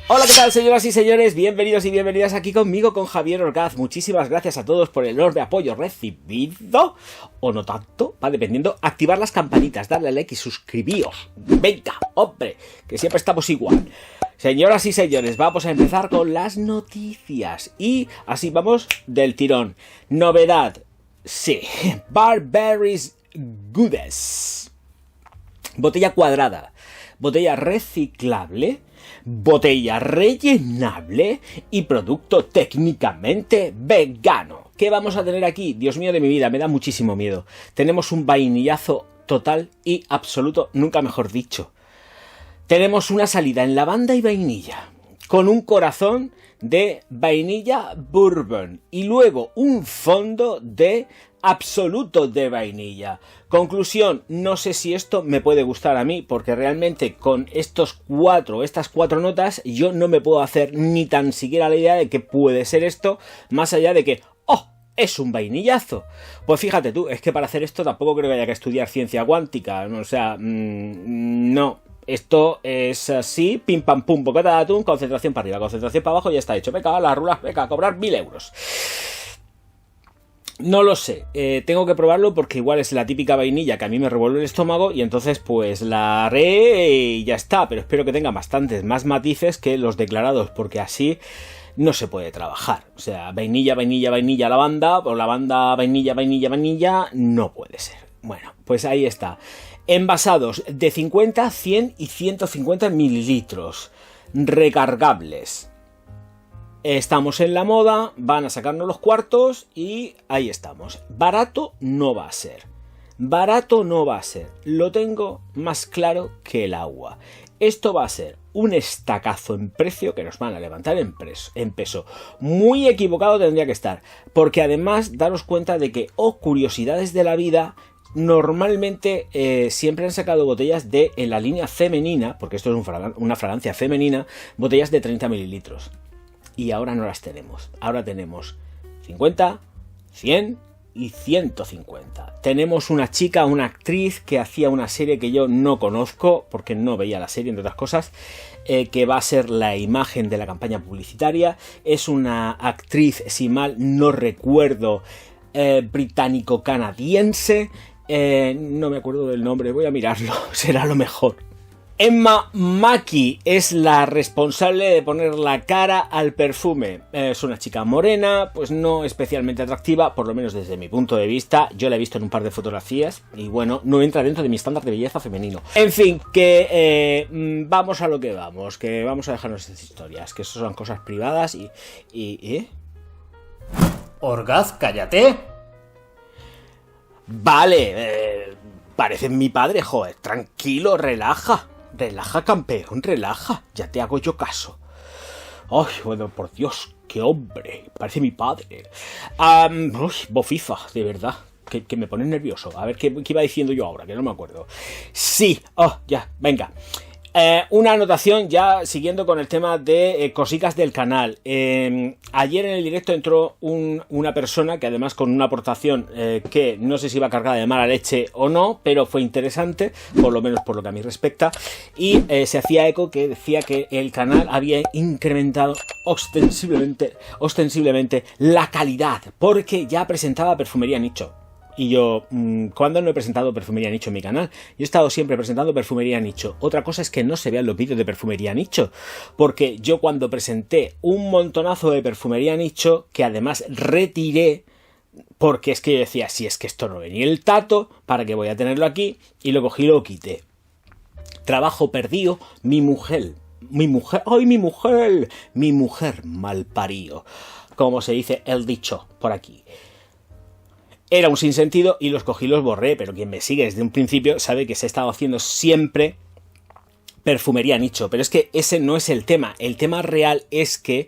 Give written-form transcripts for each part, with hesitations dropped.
Hola, ¿qué tal, señoras y señores? Bienvenidos y bienvenidas aquí conmigo, con Javier Orgaz. Muchísimas gracias a todos por el enorme apoyo recibido, o no tanto, va dependiendo. Activar las campanitas, darle a like y suscribíos. Venga, hombre, que siempre estamos igual. Señoras y señores, vamos a empezar con las noticias. Y así vamos del tirón. Novedad, sí, Barberries Goodness. Botella cuadrada, botella reciclable, botella rellenable y producto técnicamente vegano. ¿Qué vamos a tener aquí? Dios mío de mi vida, me da muchísimo miedo. Tenemos un vainillazo total y absoluto, nunca mejor dicho. Tenemos una salida en lavanda y vainilla, con un corazón de vainilla bourbon y luego un fondo de absoluto de vainilla. Conclusión, no sé si esto me puede gustar a mí, porque realmente con estas cuatro notas yo no me puedo hacer ni tan siquiera la idea de que puede ser esto, más allá de que es un vainillazo. Pues fíjate tú, es que para hacer esto tampoco creo que haya que estudiar ciencia cuántica, o sea, no. Esto es así, pim pam pum, bocata de atún, concentración para arriba, concentración para abajo, ya está hecho. Venga, las rulas, venga, a cobrar 1000 euros. No lo sé, tengo que probarlo porque igual es la típica vainilla que a mí me revuelve el estómago y entonces pues la haré y ya está, pero espero que tenga bastantes más matices que los declarados, porque así no se puede trabajar. O sea, vainilla, vainilla, vainilla, lavanda, o lavanda, vainilla, vainilla, vainilla, no puede ser. Bueno, pues ahí está. Envasados de 50, 100 y 150 mililitros. Recargables. Estamos en la moda, van a sacarnos los cuartos y ahí estamos. Barato no va a ser. Barato no va a ser. Lo tengo más claro que el agua. Esto va a ser un estacazo en precio que nos van a levantar en peso. Muy equivocado tendría que estar. Porque además, daros cuenta de que, curiosidades de la vida, normalmente siempre han sacado botellas en la línea femenina, porque esto es una fragancia femenina, botellas de 30 mililitros. Y ahora no las tenemos. Ahora tenemos 50, 100 y 150. Tenemos una chica, una actriz que hacía una serie que yo no conozco, porque no veía la serie, entre otras cosas, que va a ser la imagen de la campaña publicitaria. Es una actriz, si mal no recuerdo, británico-canadiense. No me acuerdo del nombre, voy a mirarlo, será lo mejor. Emma Mackey es la responsable de poner la cara al perfume. Es una chica morena, pues no especialmente atractiva, por lo menos desde mi punto de vista. Yo la he visto en un par de fotografías y bueno, no entra dentro de mi estándar de belleza femenino. En fin, que vamos a lo que vamos a dejarnos esas historias, que eso son cosas privadas y Orgaz, cállate. Vale, parece mi padre, joder, tranquilo, relaja. Relaja, campeón, relaja. Ya te hago yo caso. Ay, bueno, por Dios, qué hombre. Parece mi padre. Bofifa, de verdad. Que me pone nervioso. A ver, ¿qué iba diciendo yo ahora? Que no me acuerdo. Sí, ya, venga. Una anotación ya siguiendo con el tema de cositas del canal. Ayer en el directo entró una persona que además con una aportación que no sé si iba cargada de mala leche o no, pero fue interesante, por lo menos por lo que a mí respecta, y se hacía eco que decía que el canal había incrementado ostensiblemente la calidad, porque ya presentaba Perfumería Nicho. Y yo, ¿cuándo no he presentado Perfumería Nicho en mi canal? Yo he estado siempre presentando Perfumería Nicho. Otra cosa es que no se vean los vídeos de Perfumería Nicho. Porque yo cuando presenté un montonazo de Perfumería Nicho, que además retiré, porque es que yo decía, si es que esto no venía el tato, ¿para qué voy a tenerlo aquí? Y lo cogí y lo quité. Trabajo perdido, mi mujer malparío. Como se dice el dicho por aquí. Era un sinsentido y los cogí y los borré, pero quien me sigue desde un principio sabe que se ha estado haciendo siempre Perfumería Nicho. Pero es que ese no es el tema. El tema real es que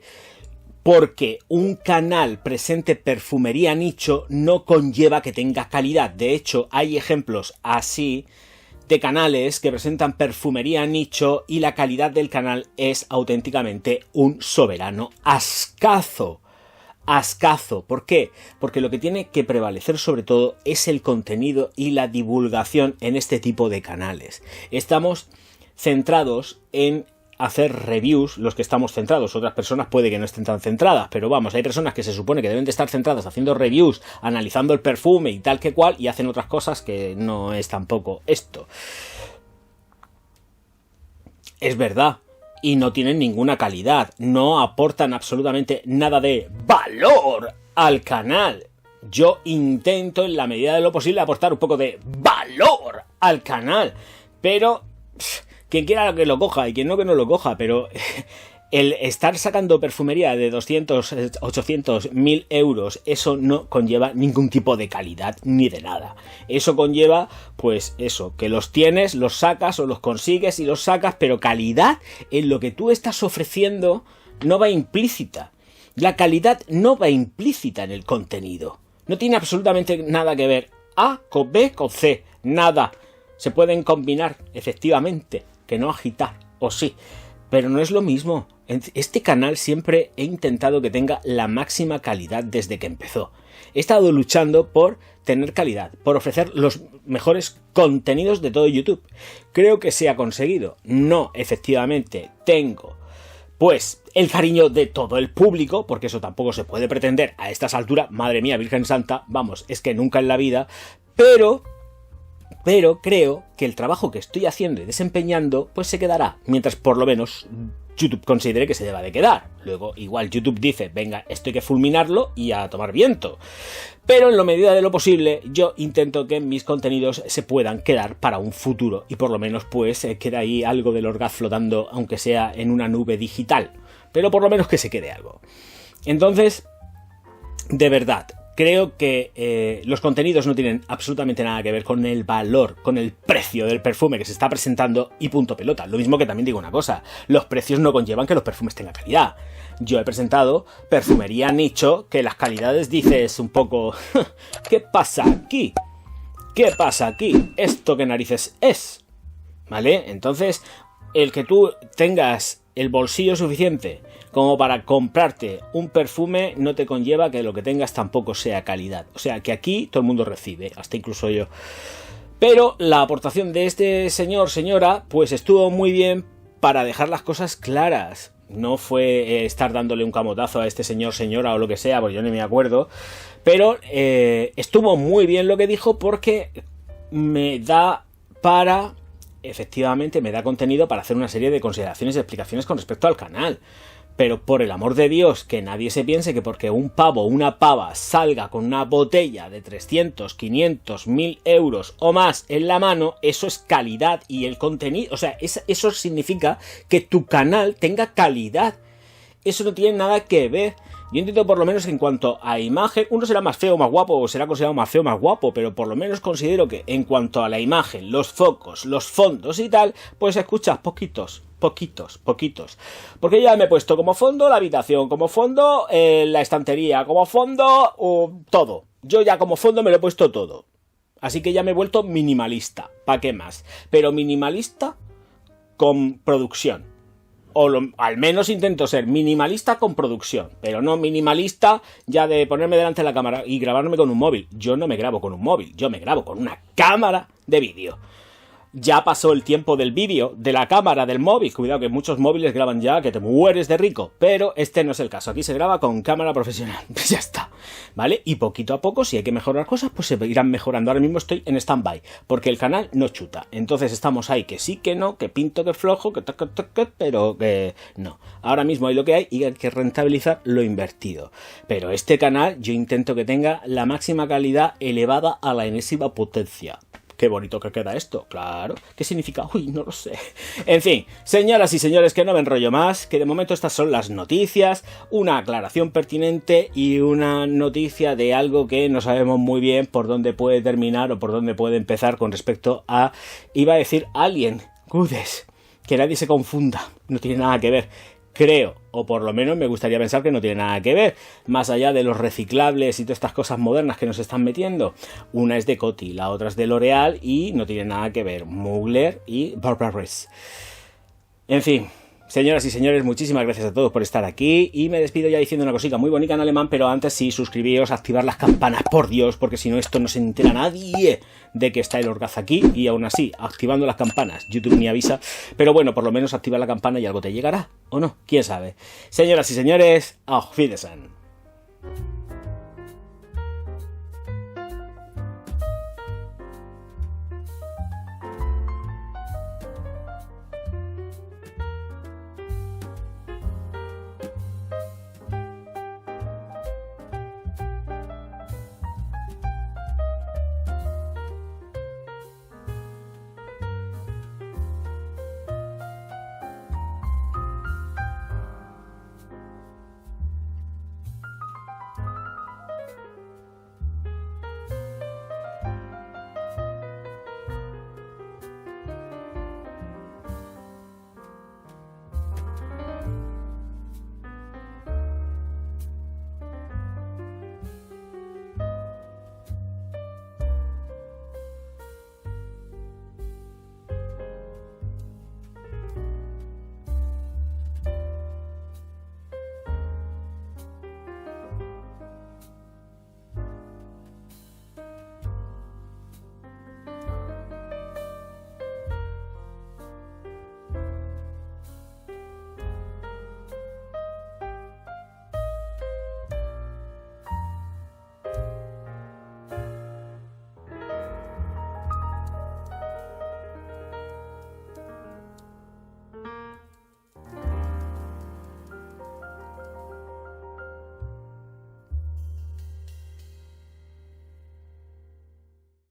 porque un canal presente Perfumería Nicho no conlleva que tenga calidad. De hecho, hay ejemplos así de canales que presentan Perfumería Nicho y la calidad del canal es auténticamente un soberano ascazo. Ascazo. ¿Por qué? Porque lo que tiene que prevalecer sobre todo es el contenido y la divulgación en este tipo de canales. Estamos centrados en hacer reviews los que estamos centrados. Otras personas puede que no estén tan centradas, pero vamos, hay personas que se supone que deben de estar centradas haciendo reviews, analizando el perfume y tal que cual, y hacen otras cosas que no es tampoco esto. Es verdad, y no tienen ninguna calidad, no aportan absolutamente nada de valor al canal. Yo intento en la medida de lo posible aportar un poco de valor al canal, pero quien quiera que lo coja y quien no que no lo coja, pero el estar sacando perfumería de 200, 800, 1000 euros, eso no conlleva ningún tipo de calidad ni de nada. Eso conlleva, pues eso, que los tienes, los sacas o los consigues y los sacas, pero calidad en lo que tú estás ofreciendo no va implícita. La calidad no va implícita en el contenido. No tiene absolutamente nada que ver A con B con C. Nada. Se pueden combinar, efectivamente, que no agitar, o sí. Pero no es lo mismo. Este canal siempre he intentado que tenga la máxima calidad desde que empezó. He estado luchando por tener calidad, por ofrecer los mejores contenidos de todo YouTube. Creo que se ha conseguido. No, efectivamente, tengo pues el cariño de todo el público, porque eso tampoco se puede pretender a estas alturas. Madre mía, Virgen Santa, vamos, es que nunca en la vida. Pero creo que el trabajo que estoy haciendo y desempeñando pues se quedará, mientras por lo menos YouTube considere que se deba de quedar. Luego igual YouTube dice, venga, esto hay que fulminarlo y a tomar viento. Pero en la medida de lo posible yo intento que mis contenidos se puedan quedar para un futuro y por lo menos pues queda ahí algo del Orgaz flotando, aunque sea en una nube digital. Pero por lo menos que se quede algo. Entonces, de verdad, creo que los contenidos no tienen absolutamente nada que ver con el valor, con el precio del perfume que se está presentando y punto pelota. Lo mismo que también digo una cosa, los precios no conllevan que los perfumes tengan calidad. Yo he presentado perfumería nicho que las calidades dices un poco, ¿qué pasa aquí? ¿Qué pasa aquí? ¿Esto qué narices es? ¿Vale? Entonces, el que tú tengas el bolsillo suficiente como para comprarte un perfume no te conlleva que lo que tengas tampoco sea calidad. O sea, que aquí todo el mundo recibe, hasta incluso yo. Pero la aportación de este señor, señora, pues estuvo muy bien para dejar las cosas claras. No fue estar dándole un camotazo a este señor, señora o lo que sea, porque yo ni me acuerdo. Pero estuvo muy bien lo que dijo porque me da para... Efectivamente, me da contenido para hacer una serie de consideraciones y explicaciones con respecto al canal. Pero por el amor de Dios, que nadie se piense que porque un pavo o una pava salga con una botella de 300, 500, 1000 euros o más en la mano, eso es calidad y el contenido, o sea, eso significa que tu canal tenga calidad. Eso no tiene nada que ver. Yo intento por lo menos en cuanto a imagen, uno será más feo o más guapo, o será considerado más feo o más guapo, pero por lo menos considero que en cuanto a la imagen, los focos, los fondos y tal, pues escuchas poquitos. Porque ya me he puesto como fondo la habitación, como fondo la estantería, como fondo todo. Yo ya como fondo me lo he puesto todo. Así que ya me he vuelto minimalista. ¿Para qué más? Pero minimalista con producción. Al menos intento ser minimalista con producción, pero no minimalista ya de ponerme delante de la cámara y grabarme con un móvil. Yo no me grabo con un móvil, yo me grabo con una cámara de vídeo. Ya pasó el tiempo del vídeo, de la cámara, del móvil. Cuidado que muchos móviles graban ya, que te mueres de rico. Pero este no es el caso. Aquí se graba con cámara profesional. Pues ya está. ¿Vale? Y poquito a poco, si hay que mejorar cosas, pues se irán mejorando. Ahora mismo estoy en stand-by, porque el canal no chuta. Entonces estamos ahí, que sí, que no, que pinto, que flojo, que pero que no. Ahora mismo hay lo que hay y hay que rentabilizar lo invertido. Pero este canal yo intento que tenga la máxima calidad elevada a la enésima potencia. Qué bonito que queda esto, claro. ¿Qué significa? Uy, no lo sé. En fin, señoras y señores, que no me enrollo más, que de momento estas son las noticias, una aclaración pertinente y una noticia de algo que no sabemos muy bien por dónde puede terminar o por dónde puede empezar con respecto a, iba a decir Alien, Goodies, que nadie se confunda, no tiene nada que ver. Creo, o por lo menos me gustaría pensar que no tiene nada que ver, más allá de los reciclables y todas estas cosas modernas que nos están metiendo. Una es de Coty, la otra es de L'Oreal y no tiene nada que ver, Mugler y Burberry. En fin, señoras y señores, muchísimas gracias a todos por estar aquí y me despido ya diciendo una cosita muy bonita en alemán, pero antes sí, suscribíos, activar las campanas, por Dios, porque si no esto no se entera nadie de que está el Orgaz aquí y aún así, activando las campanas, YouTube ni avisa, pero bueno, por lo menos activa la campana y algo te llegará, ¿o no? ¿Quién sabe? Señoras y señores, auf Wiedersehen.